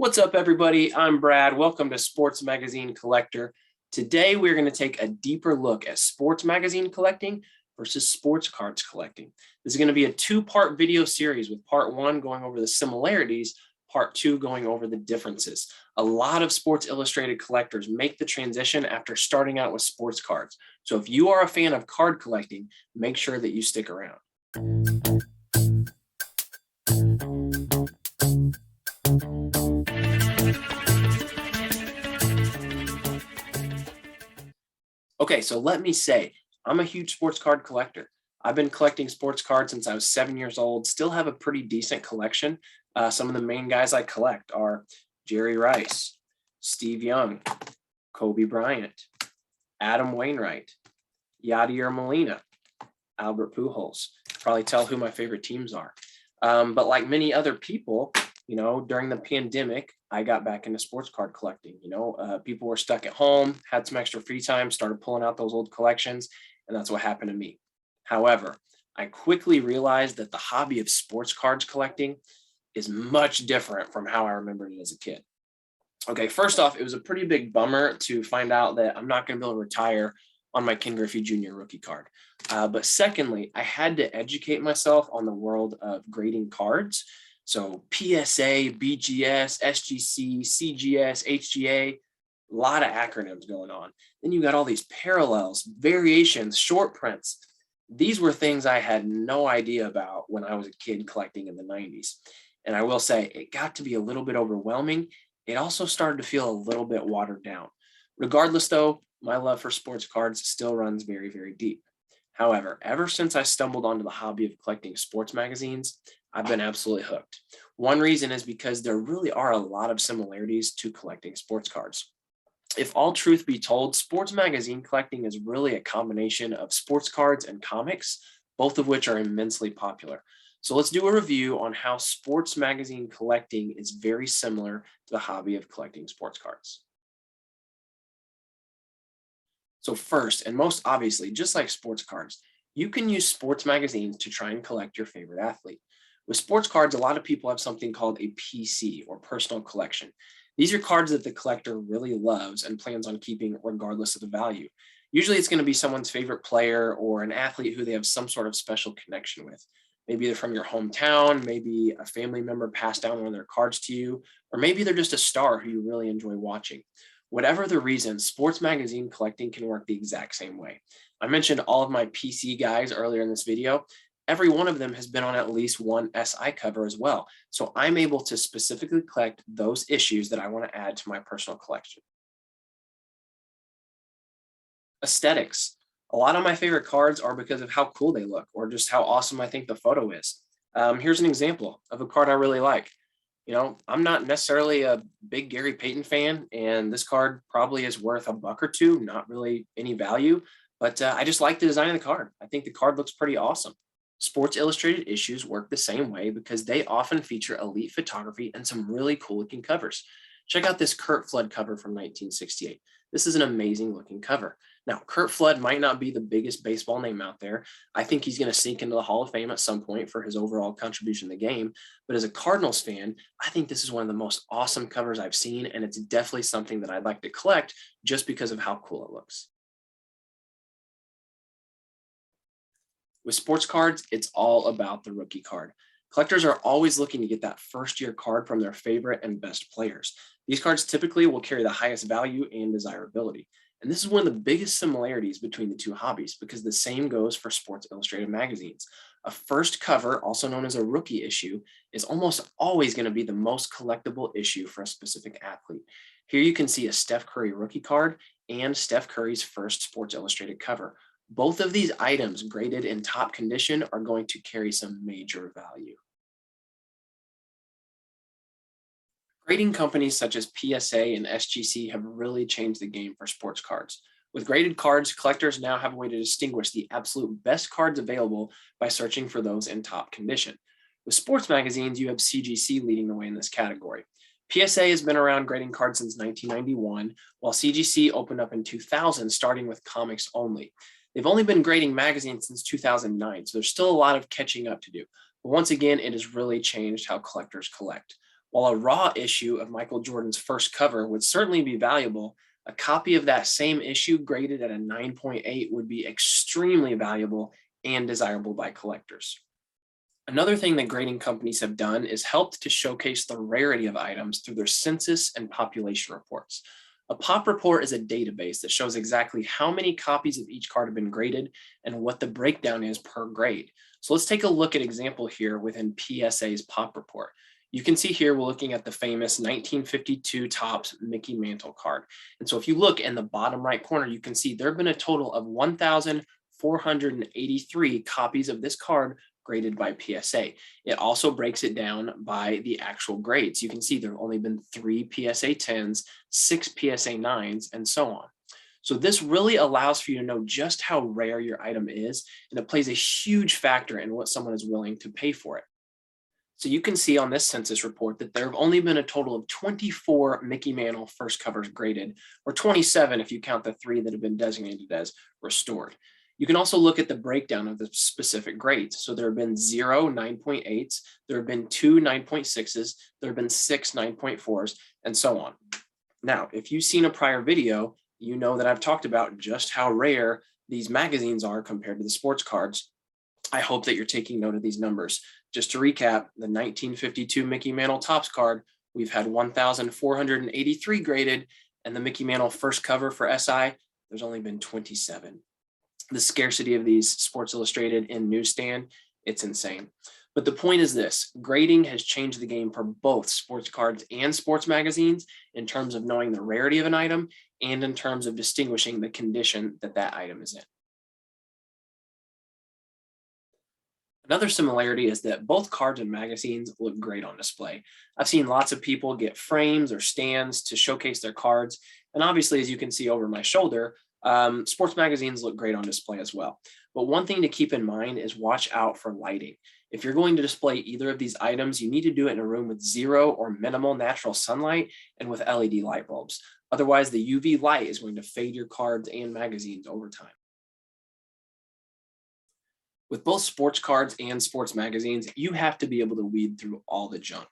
What's up, everybody? I'm Brad. Welcome to Sports Magazine Collector. Today, we're going to take a deeper look at sports magazine collecting versus sports cards collecting. This is going to be a two-part video series with part one going over the similarities, part two going over the differences. A lot of Sports Illustrated collectors make the transition after starting out with sports cards. So if you are a fan of card collecting, make sure that you stick around. Okay, so let me say, I'm a huge sports card collector. I've been collecting sports cards since I was 7 years old, still have a pretty decent collection. Some of the main guys I collect are Jerry Rice, Steve Young, Kobe Bryant, Adam Wainwright, Yadier Molina, Albert Pujols. Probably tell who my favorite teams are. But like many other people, during the pandemic, I got back into sports card collecting. People were stuck at home, had some extra free time, started pulling out those old collections, and that's what happened to me. However, I quickly realized that the hobby of sports cards collecting is much different from how I remembered it as a kid. Okay, first off, it was a pretty big bummer to find out that I'm not going to be able to retire on my Ken Griffey Jr. rookie card. But secondly, I had to educate myself on the world of grading cards. So PSA, BGS, SGC, CGS, HGA, a lot of acronyms going on. Then you got all these parallels, variations, short prints. These were things I had no idea about when I was a kid collecting in the 90s. And I will say it got to be a little bit overwhelming. It also started to feel a little bit watered down. Regardless, though, my love for sports cards still runs very, very deep. However, ever since I stumbled onto the hobby of collecting sports magazines, I've been absolutely hooked. One reason is because there really are a lot of similarities to collecting sports cards. If all truth be told, sports magazine collecting is really a combination of sports cards and comics, both of which are immensely popular. So let's do a review on how sports magazine collecting is very similar to the hobby of collecting sports cards. So first, and most obviously, just like sports cards, you can use sports magazines to try and collect your favorite athlete. With sports cards, a lot of people have something called a PC or personal collection. These are cards that the collector really loves and plans on keeping regardless of the value. Usually it's going to be someone's favorite player or an athlete who they have some sort of special connection with. Maybe they're from your hometown, maybe a family member passed down one of their cards to you, or maybe they're just a star who you really enjoy watching. Whatever the reason, sports magazine collecting can work the exact same way. I mentioned all of my PC guys earlier in this video. Every one of them has been on at least one SI cover as well. So I'm able to specifically collect those issues that I want to add to my personal collection. Aesthetics. A lot of my favorite cards are because of how cool they look or just how awesome I think the photo is. Here's an example of a card I really like. I'm not necessarily a big Gary Payton fan, and this card probably is worth $1 or $2, not really any value, but I just like the design of the card. I think the card looks pretty awesome. Sports Illustrated issues work the same way because they often feature elite photography and some really cool looking covers. Check out this Curt Flood cover from 1968. This is an amazing looking cover. Now, Curt Flood might not be the biggest baseball name out there. I think he's going to sink into the Hall of Fame at some point for his overall contribution to the game. But as a Cardinals fan, I think this is one of the most awesome covers I've seen, and it's definitely something that I'd like to collect just because of how cool it looks. With sports cards, it's all about the rookie card. Collectors are always looking to get that first-year card from their favorite and best players. These cards typically will carry the highest value and desirability. And this is one of the biggest similarities between the two hobbies because the same goes for Sports Illustrated magazines. A first cover, also known as a rookie issue, is almost always going to be the most collectible issue for a specific athlete. Here you can see a Steph Curry rookie card and Steph Curry's first Sports Illustrated cover. Both of these items graded in top condition are going to carry some major value. Grading companies such as PSA and SGC have really changed the game for sports cards. With graded cards, collectors now have a way to distinguish the absolute best cards available by searching for those in top condition. With sports magazines, you have CGC leading the way in this category. PSA has been around grading cards since 1991, while CGC opened up in 2000, starting with comics only. They've only been grading magazines since 2009, so there's still a lot of catching up to do. But once again, it has really changed how collectors collect. While a raw issue of Michael Jordan's first cover would certainly be valuable, a copy of that same issue graded at a 9.8 would be extremely valuable and desirable by collectors. Another thing that grading companies have done is helped to showcase the rarity of items through their census and population reports. A POP report is a database that shows exactly how many copies of each card have been graded and what the breakdown is per grade. So let's take a look at example here within PSA's POP report. You can see here we're looking at the famous 1952 Topps Mickey Mantle card. And so if you look in the bottom right corner, you can see there have been a total of 1,483 copies of this card graded by PSA. It also breaks it down by the actual grades. You can see there have only been 3 PSA 10s, 6 PSA 9s, and so on. So this really allows for you to know just how rare your item is, and it plays a huge factor in what someone is willing to pay for it. So you can see on this census report that there have only been a total of 24 Mickey Mantle first covers graded, or 27 if you count the 3 that have been designated as restored. You can also look at the breakdown of the specific grades. So there have been 0 9.8s, there have been 2 9.6s, there have been 6 9.4s, and so on. Now, if you've seen a prior video, you know that I've talked about just how rare these magazines are compared to the sports cards. I hope that you're taking note of these numbers. Just to recap, the 1952 Mickey Mantle Topps card, we've had 1,483 graded, and the Mickey Mantle first cover for SI, there's only been 27. The scarcity of these Sports Illustrated in newsstand, it's insane. But the point is this: grading has changed the game for both sports cards and sports magazines in terms of knowing the rarity of an item and in terms of distinguishing the condition that that item is in. Another similarity is that both cards and magazines look great on display. I've seen lots of people get frames or stands to showcase their cards. And obviously, as you can see over my shoulder, sports magazines look great on display as well. But one thing to keep in mind is watch out for lighting. If you're going to display either of these items, you need to do it in a room with 0 or minimal natural sunlight and with LED light bulbs. Otherwise, the UV light is going to fade your cards and magazines over time. With both sports cards and sports magazines, you have to be able to weed through all the junk.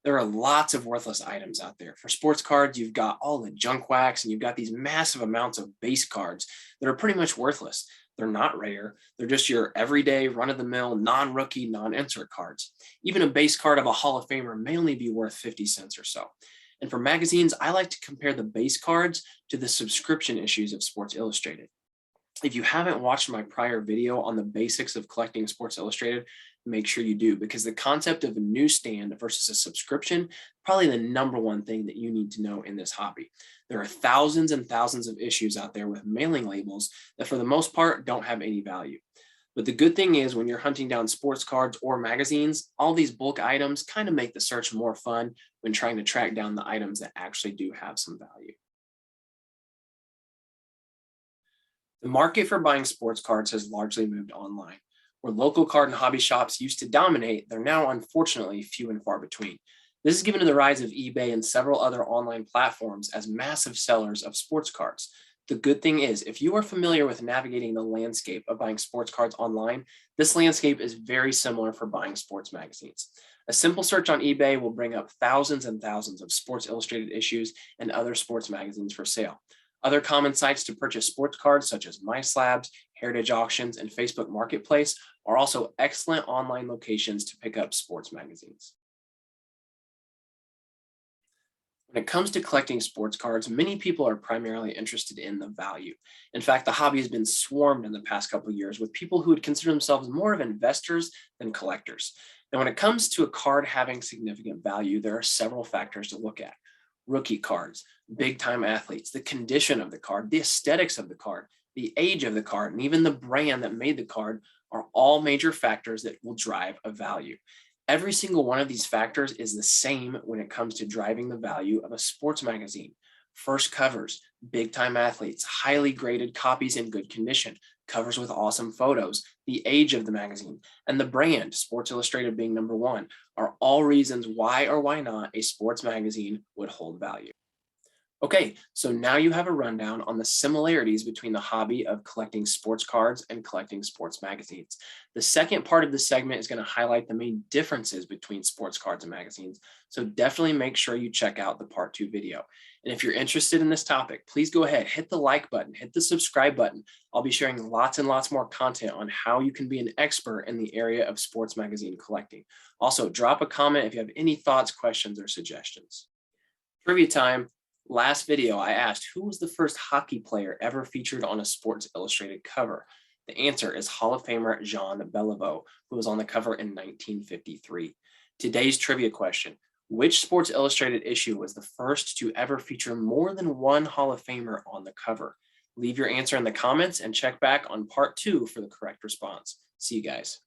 There are lots of worthless items out there. For sports cards, you've got all the junk wax, and you've got these massive amounts of base cards that are pretty much worthless. They're not rare. They're just your everyday, run-of-the-mill, non-rookie, non-insert cards. Even a base card of a Hall of Famer may only be worth 50 cents or so. And for magazines, I like to compare the base cards to the subscription issues of Sports Illustrated. If you haven't watched my prior video on the basics of collecting Sports Illustrated, make sure you do, because the concept of a newsstand versus a subscription, probably the number one thing that you need to know in this hobby. There are thousands and thousands of issues out there with mailing labels that for the most part don't have any value. But the good thing is when you're hunting down sports cards or magazines, all these bulk items kind of make the search more fun when trying to track down the items that actually do have some value. The market for buying sports cards has largely moved online. Where local card and hobby shops used to dominate, they're now unfortunately few and far between. This is given to the rise of eBay and several other online platforms as massive sellers of sports cards. The good thing is, if you are familiar with navigating the landscape of buying sports cards online, this landscape is very similar for buying sports magazines. A simple search on eBay will bring up thousands and thousands of Sports Illustrated issues and other sports magazines for sale. Other common sites to purchase sports cards, such as MySlabs, Heritage Auctions, and Facebook Marketplace, are also excellent online locations to pick up sports magazines. When it comes to collecting sports cards, many people are primarily interested in the value. In fact, the hobby has been swarmed in the past couple of years with people who would consider themselves more of investors than collectors. Now, when it comes to a card having significant value, there are several factors to look at. Rookie cards, big time athletes, the condition of the card, the aesthetics of the card, the age of the card, and even the brand that made the card are all major factors that will drive a value. Every single one of these factors is the same when it comes to driving the value of a sports magazine. First covers, big time athletes, highly graded copies in good condition, covers with awesome photos, the age of the magazine, and the brand, Sports Illustrated being number one, are all reasons why or why not a sports magazine would hold value. Okay, so now you have a rundown on the similarities between the hobby of collecting sports cards and collecting sports magazines. The second part of the segment is going to highlight the main differences between sports cards and magazines. So definitely make sure you check out the part two video. And if you're interested in this topic, please go ahead, hit the like button, hit the subscribe button. I'll be sharing lots and lots more content on how you can be an expert in the area of sports magazine collecting. Also, drop a comment if you have any thoughts, questions, or suggestions. Trivia time. Last video, I asked who was the first hockey player ever featured on a Sports Illustrated cover. The answer is Hall of Famer Jean Beliveau, who was on the cover in 1953. Today's trivia question: which Sports Illustrated issue was the first to ever feature more than one Hall of Famer on the cover? Leave your answer in the comments and check back on part two for the correct response. See you guys.